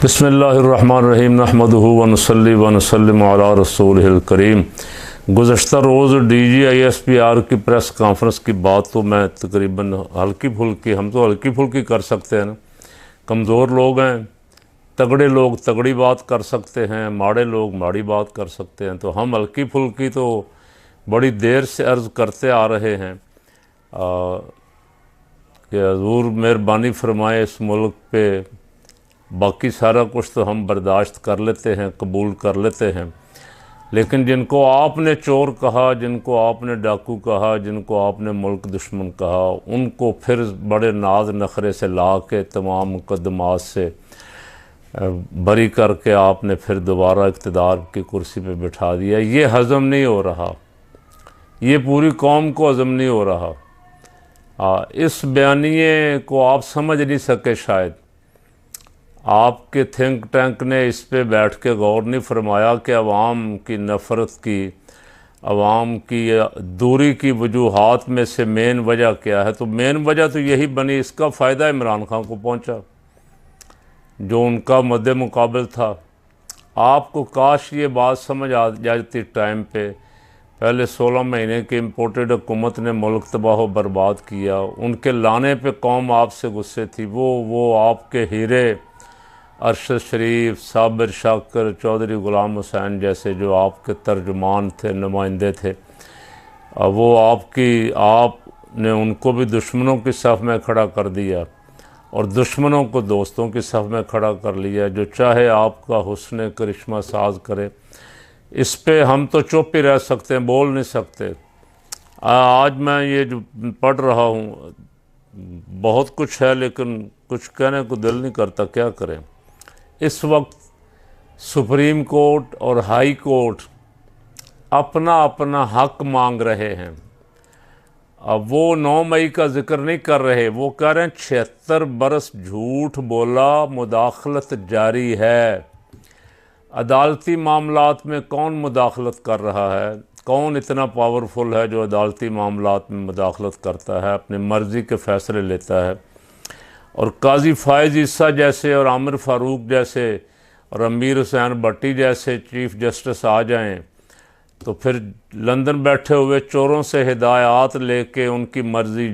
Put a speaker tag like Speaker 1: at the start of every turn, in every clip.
Speaker 1: बिस्मिल्लाहिर्रहमानिर्रहीम नहमदुहु व नसल्ली व नसल्लिमु अला रसूलिहिल करीम। गुज़श्ता रोज़ DGISPR की प्रेस कॉन्फ्रेंस की बात तो मैं तकरीबन हल्की फुल्की, हम तो हल्की फुल्की कर सकते हैं ना। कमज़ोर लोग हैं, तगड़े लोग तगड़ी बात कर सकते हैं, माड़े लोग माड़ी बात कर सकते हैं। तो हम हल्की फुल्की तो बड़ी देर से अर्ज़ करते आ रहे हैं कि हज़ूर मेहरबानी फरमाए इस मुल्क पे। बाकी सारा कुछ तो हम बर्दाश्त कर लेते हैं, कबूल कर लेते हैं, लेकिन जिनको आपने चोर कहा, जिनको आपने डाकू कहा, जिनको आपने मुल्क दुश्मन कहा, उनको फिर बड़े नाज नखरे से ला के तमाम मुकदमात से बरी करके आपने फिर दोबारा इक़्तिदार की कुर्सी पे बिठा दिया। ये हज़म नहीं हो रहा, ये पूरी कौम को हज़म नहीं हो रहा। इस बयानिए को आप समझ नहीं सके शायद। आपके थिंक टैंक ने इस पे बैठ के गौर नहीं फरमाया कि अवाम की नफ़रत की, अवाम की दूरी की वजूहात में से मेन वजह क्या है। तो मेन वजह तो यही बनी, इसका फ़ायदा इमरान खान को पहुंचा जो उनका मद्दे मुकाबिल था। आपको काश ये बात समझ आ जाती टाइम पे। पहले 16 महीने की इम्पोर्टेड हुकूमत ने मुल्क तबाह बर्बाद किया, उनके लाने पे कौम आपसे गुस्से थी। वो आपके हीरे अरशद शरीफ, साबिर शाकर, चौधरी ग़ुलाम हुसैन जैसे जो आपके तर्जुमान थे, नुमाइंदे थे, वो आपने उनको भी दुश्मनों की सफ़ में खड़ा कर दिया और दुश्मनों को दोस्तों की सफ़ में खड़ा कर लिया। जो चाहे आपका हुस्न करिश्मा साज करे, इस पे हम तो चुप ही रह सकते हैं, बोल नहीं सकते। आज मैं ये जो पढ़ रहा हूँ, बहुत कुछ है लेकिन कुछ कहने को दिल नहीं करता, क्या करें। इस वक्त सुप्रीम कोर्ट और हाई कोर्ट अपना अपना हक मांग रहे हैं। अब वो 9 मई का जिक्र नहीं कर रहे, वो कह रहे हैं 76 बरस झूठ बोला, मुदाखलत जारी है। अदालती मामलात में कौन मुदाखलत कर रहा है? कौन इतना पावरफुल है जो अदालती मामलात में मुदाखलत करता है, अपनी मर्ज़ी के फ़ैसले लेता है? और काजी फ़ाइज़ ईसा जैसे और आमिर फ़ारूक जैसे और अमीर हुसैन भट्टी जैसे चीफ़ जस्टिस आ जाएं तो फिर लंदन बैठे हुए चोरों से हिदायत लेके उनकी मर्ज़ी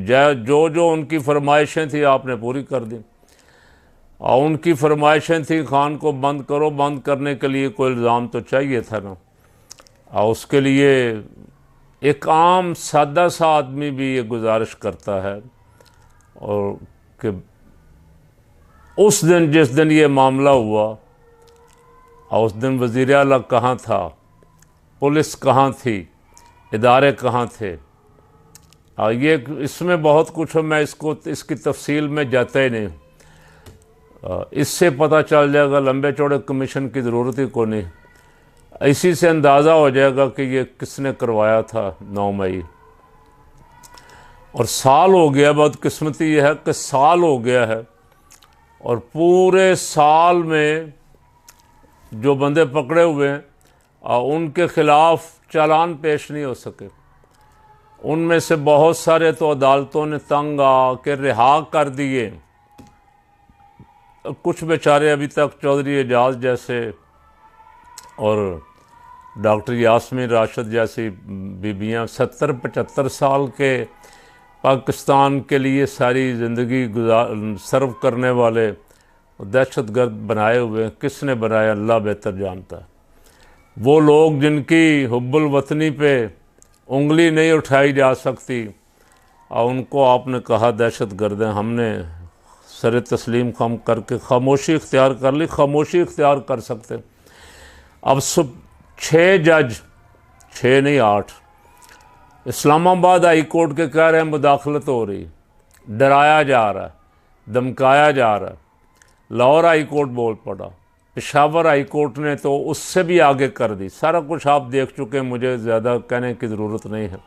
Speaker 1: जो उनकी फरमाइशें थी आपने पूरी कर दी। और उनकी फरमाइशें थी खान को बंद करो, बंद करने के लिए कोई इल्ज़ाम तो चाहिए था ना। और उसके लिए एक आम सादा सा आदमी भी ये गुजारिश करता है और कि उस दिन जिस दिन ये मामला हुआ और उस दिन वज़ीर आला कहाँ था, पुलिस कहाँ थी, इदारे कहाँ थे। ये इसमें बहुत कुछ है, मैं इसकी तफसील में जाता ही नहीं। इससे पता चल जाएगा, लंबे चौड़े कमीशन की ज़रूरत ही को नहीं। इसी से अंदाज़ा हो जाएगा कि ये किसने करवाया था 9 मई। और साल हो गया, बदकिस्मती ये है कि साल हो गया है और पूरे साल में जो बंदे पकड़े हुए हैं उनके ख़िलाफ़ चालान पेश नहीं हो सके। उनमें से बहुत सारे तो अदालतों ने तंग आके रिहा कर दिए। कुछ बेचारे अभी तक चौधरी एजाज जैसे और डॉक्टर यास्मीन राशिद जैसी बीबियाँ 70-75 साल के पाकिस्तान के लिए सारी ज़िंदगी सर्व करने वाले दहशतगर्द बनाए हुए हैं। किसने बनाया अल्लाह बेहतर जानता है। वो लोग जिनकी हुब्बुल वतनी पे उंगली नहीं उठाई जा सकती और उनको आपने कहा दहशतगर्द हैं। हमने सर तस्लीम खम करके खामोशी इख्तियार कर ली, खामोशी इख्तियार कर सकते। अब 6 जज, 6 नहीं 8 इस्लामाबाद हाई कोर्ट के कह रहे हैं मुदाखलत हो रही, डराया जा रहा है, धमकाया जा रहा है। लाहौर हाई कोर्ट बोल पड़ा, पेशावर हाई कोर्ट ने तो उससे भी आगे कर दी। सारा कुछ आप देख चुके हैं, मुझे ज़्यादा कहने की ज़रूरत नहीं है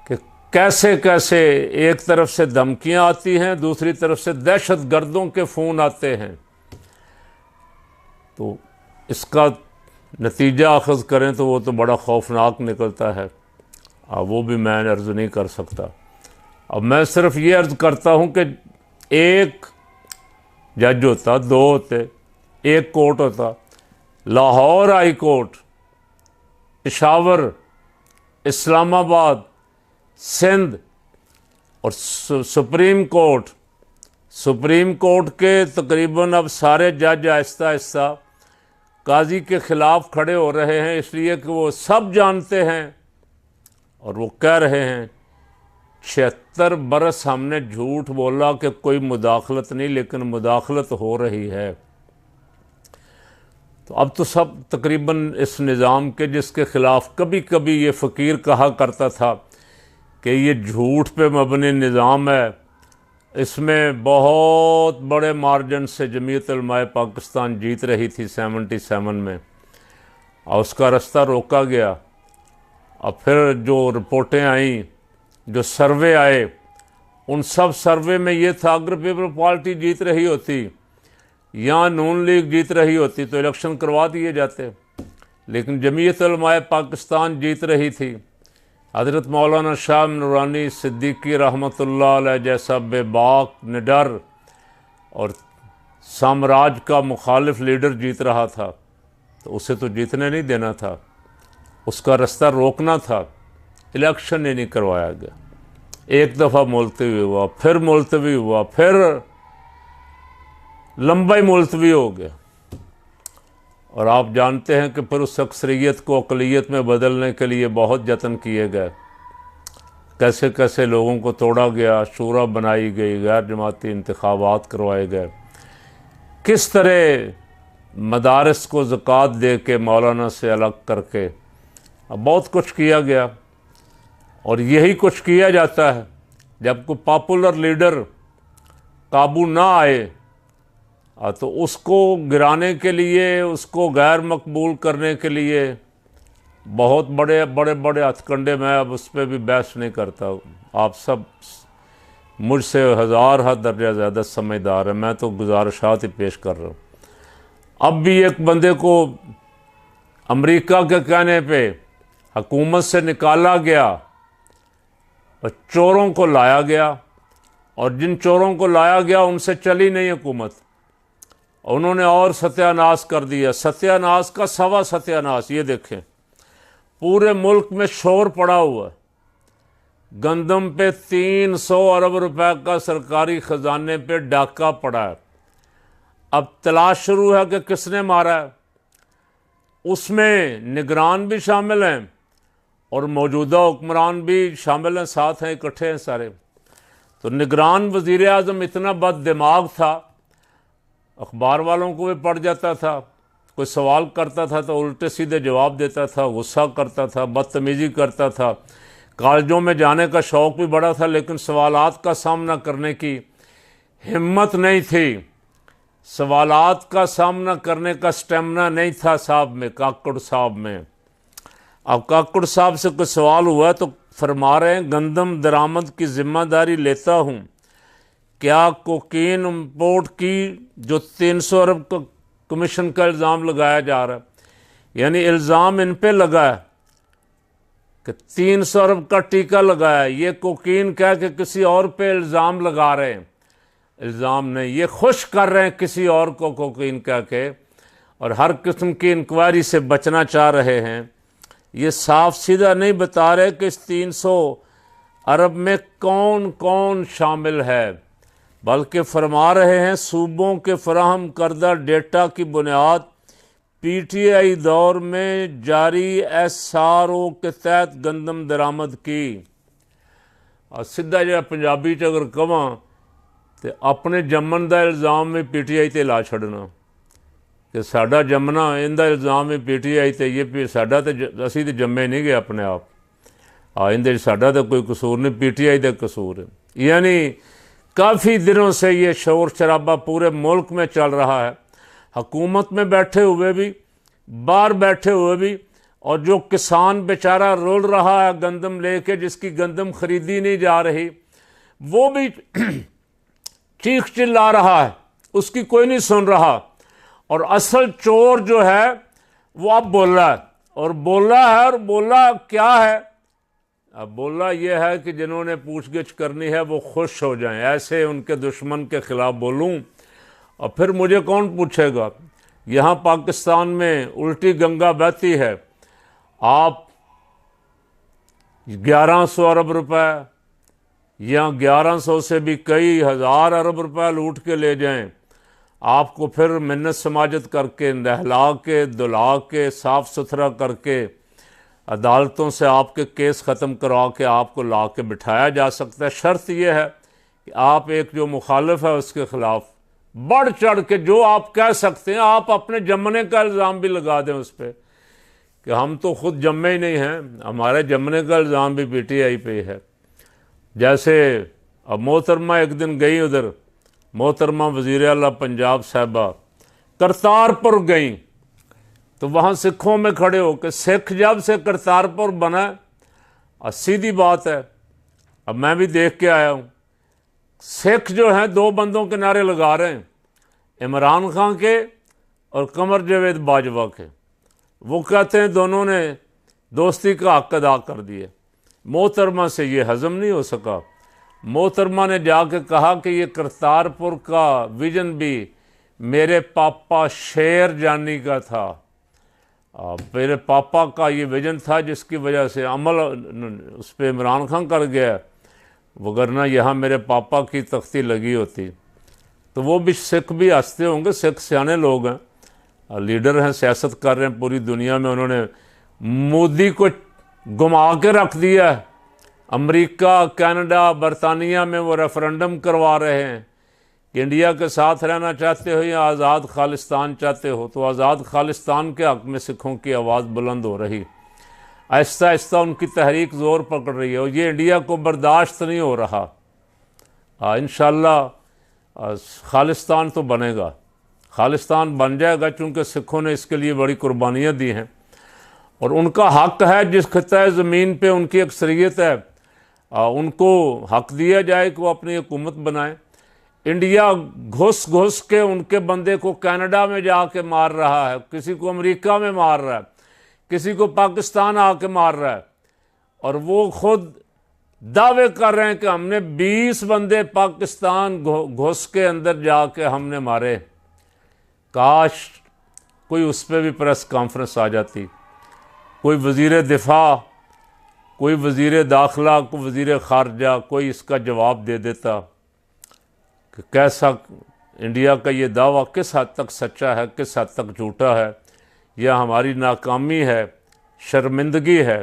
Speaker 1: कि कैसे कैसे एक तरफ से धमकियां आती हैं, दूसरी तरफ से दहशत गर्दों के फ़ोन आते हैं। तो इसका नतीजा अखज़ करें तो वो तो बड़ा खौफनाक निकलता है। वो भी मैं अर्ज़ नहीं कर सकता। अब मैं सिर्फ ये अर्ज़ करता हूँ कि एक जज होता, 2 होते, एक कोर्ट होता, लाहौर हाई कोर्ट, पेशावर, इस्लामाबाद, सिंध और सुप्रीम कोर्ट। सुप्रीम कोर्ट के तकरीबन अब सारे जज आहिस्ता आहिस्ता काजी के ख़िलाफ़ खड़े हो रहे हैं, इसलिए कि वो सब जानते हैं और वो कह रहे हैं 76 बरस हमने झूठ बोला कि कोई मुदाखलत नहीं, लेकिन मुदाखलत हो रही है। तो अब तो सब तकरीबन इस निज़ाम के, जिसके ख़िलाफ़ कभी कभी ये फ़कीर कहा करता था कि ये झूठ पे मबनी निज़ाम है, इसमें बहुत बड़े मार्जिन से जमीयत उलमाए पाकिस्तान जीत रही थी 77 में, और उसका रास्ता रोका गया। और फिर जो रिपोर्टें आईं, जो सर्वे आए, उन सब सर्वे में ये था अगर पीपल पार्टी जीत रही होती या नून लीग जीत रही होती तो इलेक्शन करवा दिए जाते, लेकिन जमीयत उलमाए पाकिस्तान जीत रही थी। हज़रत मौलाना शाह नूरानी सिद्दीकी रहमतुल्लाह अलैह जैसा बेबाक, निडर और साम्राज्य का मुखालिफ लीडर जीत रहा था, तो उसे तो जीतने नहीं देना था, उसका रास्ता रोकना था। इलेक्शन ही नहीं करवाया गया। एक दफ़ा मुलतवी हुआ, फिर मुलतवी हुआ, फिर लंबा मुलतवी हो गया। और आप जानते हैं कि फिर उस अक्सरियत को अक़लियत में बदलने के लिए बहुत जतन किए गए, कैसे कैसे लोगों को तोड़ा गया, शूरा बनाई गई, गैर जमाती इंतखाबात करवाए गए, किस तरह मदारस को ज़कात दे के मौलाना से अलग करके, अब बहुत कुछ किया गया। और यही कुछ किया जाता है जब कोई पॉपुलर लीडर काबू ना आए, तो उसको गिराने के लिए, उसको गैर मकबूल करने के लिए बहुत बड़े बड़े बड़े हथकंडे, मैं अब उस पर भी बहस नहीं करता। आप सब मुझसे 1000 दर्जा ज़्यादा समझदार है, मैं तो गुजारिशात ही पेश कर रहा हूँ। अब भी एक बंदे को अमेरिका के कहने पे हुकूमत से निकाला गया और चोरों को लाया गया, और जिन चोरों को लाया गया उनसे चली नहीं हुकूमत, उन्होंने और सत्यानाश कर दिया। सत्यानाश का सवा सत्यानाश। ये देखें, पूरे मुल्क में शोर पड़ा हुआ, गंदम पे 300 अरब रुपए का सरकारी ख़जाने पे डाका पड़ा है। अब तलाश शुरू है कि किसने मारा है। उसमें निगरान भी शामिल हैं और मौजूदा हुक्मरान भी शामिल हैं, साथ हैं, इकट्ठे हैं सारे। तो निगरान वज़ीर आज़म इतना बद दिमाग था, अखबार वालों को भी पढ़ जाता था, कोई सवाल करता था तो उल्टे सीधे जवाब देता था, गुस्सा करता था, बदतमीज़ी करता था। कॉलेजों में जाने का शौक़ भी बड़ा था, लेकिन सवालात का सामना करने की हिम्मत नहीं थी, सवालात का सामना करने का स्टेमिना नहीं था साहब में, काकड़ साहब में। अब काकड़ साहब से कोई सवाल हुआ तो फरमा रहे हैं, गंदम दरामद की ज़िम्मेदारी लेता हूँ। क्या कोकीन इम्पोर्ट की जो 300 अरब का कमीशन का इल्ज़ाम लगाया जा रहा है, यानी इल्ज़ाम इन पे लगा है कि 300 अरब का टीका लगाया, ये कोकीन कह के किसी और पे इल्ज़ाम लगा रहे हैं। इल्ज़ाम नहीं, ये खुश कर रहे हैं किसी और को कोकीन कह के, और हर किस्म की इंक्वायरी से बचना चाह रहे हैं। ये साफ सीधा नहीं बता रहे कि इस 300 अरब में कौन कौन शामिल है, बल्कि फरमा रहे हैं सूबों के फराहम करदा डेटा की बुनियाद PTI दौर में जारी SRO के तहत गंदम दरामद की। और सीधा जो पंजाबी च अगर कवां तो अपने जमन का इल्ज़ाम भी PTI ते ला छड़ना कि साडा जमना, इनका इल्ज़ाम भी PTI ते, ये साडा तो असी तो जम्मे नहीं गए अपने आप, इंदे साडा तो कोई कसूर नहीं, PTI का कसूर है। यानी काफ़ी दिनों से ये शोर शराबा पूरे मुल्क में चल रहा है, हुकूमत में बैठे हुए भी, बाहर बैठे हुए भी, और जो किसान बेचारा रोल रहा है गंदम लेके, जिसकी गंदम खरीदी नहीं जा रही, वो भी चीख चिल्ला रहा है, उसकी कोई नहीं सुन रहा। और असल चोर जो है वो अब बोल रहा है, और बोला है, और बोला क्या है, अब बोला ये है कि जिन्होंने पूछगिछ करनी है वो खुश हो जाएं, ऐसे उनके दुश्मन के ख़िलाफ़ बोलूं और फिर मुझे कौन पूछेगा। यहाँ पाकिस्तान में उल्टी गंगा बहती है, आप 1100 अरब रुपए या 1100 से भी कई हज़ार अरब रुपए लूट के ले जाएं, आपको फिर मिन्नत समाजत करके, नहला के, दुला के, साफ़ सुथरा करके, अदालतों से आपके केस ख़त्म करवा के आपको ला के बिठाया जा सकता है। शर्त यह है कि आप एक जो मुखालिफ है उसके ख़िलाफ़ बढ़ चढ़ के जो आप कह सकते हैं, आप अपने जमने का इल्ज़ाम भी लगा दें उस पर कि हम तो ख़ुद जम्मे ही नहीं हैं, हमारे जमने का इल्ज़ाम भी PTI पे है। जैसे अब मोहतरमा एक दिन गई उधर, मोहतरमा वज़ीर आला पंजाब साहिबा करतारपुर गई, तो वहाँ सिखों में खड़े हो के, सिख जब से करतारपुर बना, और सीधी बात है, अब मैं भी देख के आया हूँ, सिख जो हैं दो बंदों के नारे लगा रहे हैं, इमरान खान के और कमर जावेद बाजवा के। वो कहते हैं दोनों ने दोस्ती का हक अदा कर दिए। मोहतरमा से ये हज़म नहीं हो सका। मोहतरमा ने जाके कहा कि ये करतारपुर का विजन भी मेरे पापा शेर जानी का था, मेरे पापा का ये विजन था जिसकी वजह से अमल उस पर इमरान खान कर गया, वगरना यहाँ मेरे पापा की तख्ती लगी होती। तो वो भी सिख भी हंसते होंगे, सिख सियाने लोग हैं, लीडर हैं, सियासत कर रहे हैं पूरी दुनिया में। उन्होंने मोदी को घुमा के रख दिया है। अमेरिका, कनाडा, बरतानिया में वो रेफरेंडम करवा रहे हैं कि इंडिया के साथ रहना चाहते हो या आज़ाद खालिस्तान चाहते हो, तो आज़ाद खालिस्तान के हक़ में सिखों की आवाज़ बुलंद हो रही। आहिस्ता आहिस्ता उनकी तहरीक ज़ोर पकड़ रही है और ये इंडिया को बर्दाश्त नहीं हो रहा। इंशाअल्लाह खालिस्तान तो बनेगा, खालिस्तान बन जाएगा, चूँकि सिखों ने इसके लिए बड़ी कुर्बानियाँ दी हैं और उनका हक़ है, जिस खित्ते ज़मीन पे उनकी अक्सरियत है उनको हक़ दिया जाए कि वो अपनी हुकूमत बनाए। इंडिया घुस घुस के उनके बंदे को कनाडा में जाके मार रहा है, किसी को अमेरिका में मार रहा है, किसी को पाकिस्तान आके मार रहा है, और वो खुद दावे कर रहे हैं कि हमने 20 बंदे पाकिस्तान घुस के अंदर जाके हमने मारे। काश कोई उस पर भी प्रेस कॉन्फ्रेंस आ जाती, कोई वज़ीर दिफा, कोई वज़ीर दाखिला, कोई वज़ीर ख़ारजा, कोई इसका जवाब दे देता कि कैसा इंडिया का ये दावा किस हद तक सच्चा है, किस हद तक झूठा है, यह हमारी नाकामी है, शर्मिंदगी है।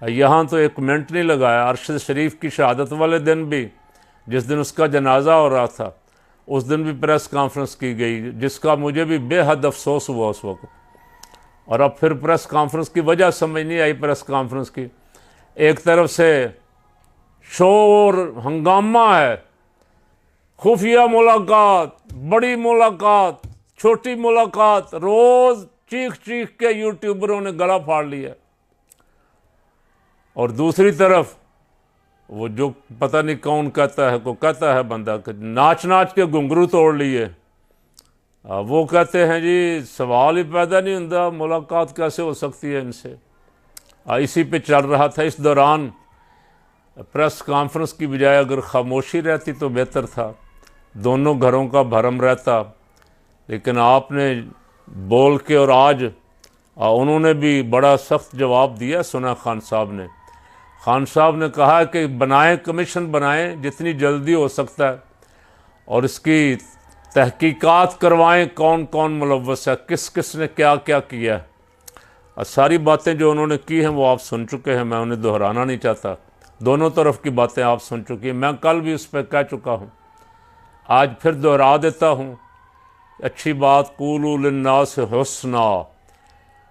Speaker 1: यहाँ तो एक मिनट नहीं लगाया। अरशद शरीफ की शहादत वाले दिन भी, जिस दिन उसका जनाजा हो रहा था, उस दिन भी प्रेस कॉन्फ्रेंस की गई, जिसका मुझे भी बेहद अफसोस हुआ उस वक्त। और अब फिर प्रेस कॉन्फ्रेंस की वजह समझ नहीं आई प्रेस कॉन्फ्रेंस की। एक तरफ से शोर हंगामा है, खुफिया मुलाकात, बड़ी मुलाकात, छोटी मुलाकात, रोज़ चीख चीख के यूट्यूबरों ने गला फाड़ लिया, और दूसरी तरफ वो जो पता नहीं कौन कहता है, को कहता है बंदा कि नाच नाच के घुंघरू तोड़ लिए। वो कहते हैं जी सवाल ही पैदा नहीं होता, मुलाकात कैसे हो सकती है इनसे। इसी पे चल रहा था। इस दौरान प्रेस कॉन्फ्रेंस की बजाय अगर खामोशी रहती तो बेहतर था, दोनों घरों का भरम रहता। लेकिन आपने बोल के, और आज उन्होंने भी बड़ा सख्त जवाब दिया। सुना खान साहब ने कहा कि बनाएं, कमीशन बनाएं जितनी जल्दी हो सकता है, और इसकी तहकीकात करवाएं, कौन कौन मुलव्वस है, किस किस ने क्या क्या किया है। और सारी बातें जो उन्होंने की हैं वो आप सुन चुके हैं, मैं उन्हें दोहराना नहीं चाहता। दोनों तरफ की बातें आप सुन चुकी हैं, मैं कल भी उस पर कह चुका हूँ, आज फिर दोहरा देता हूँ। अच्छी बात कूलू लिन्नास हुस्ना,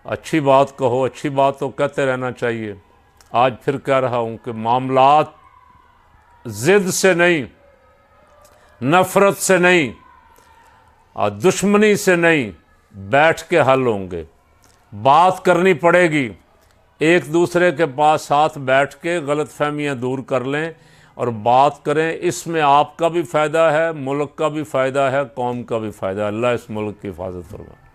Speaker 1: अच्छी बात कहो, अच्छी बात तो कहते रहना चाहिए। आज फिर कह रहा हूँ कि मामलात ज़िद से नहीं, नफ़रत से नहीं, दुश्मनी से नहीं, बैठ के हल होंगे। बात करनी पड़ेगी, एक दूसरे के पास साथ बैठ के गलतफहमियाँ दूर कर लें और बात करें। इसमें आपका भी फ़ायदा है, मुल्क का भी फ़ायदा है, कौम का भी फ़ायदा है। अल्लाह इस मुल्क की हिफाजत फरमाए।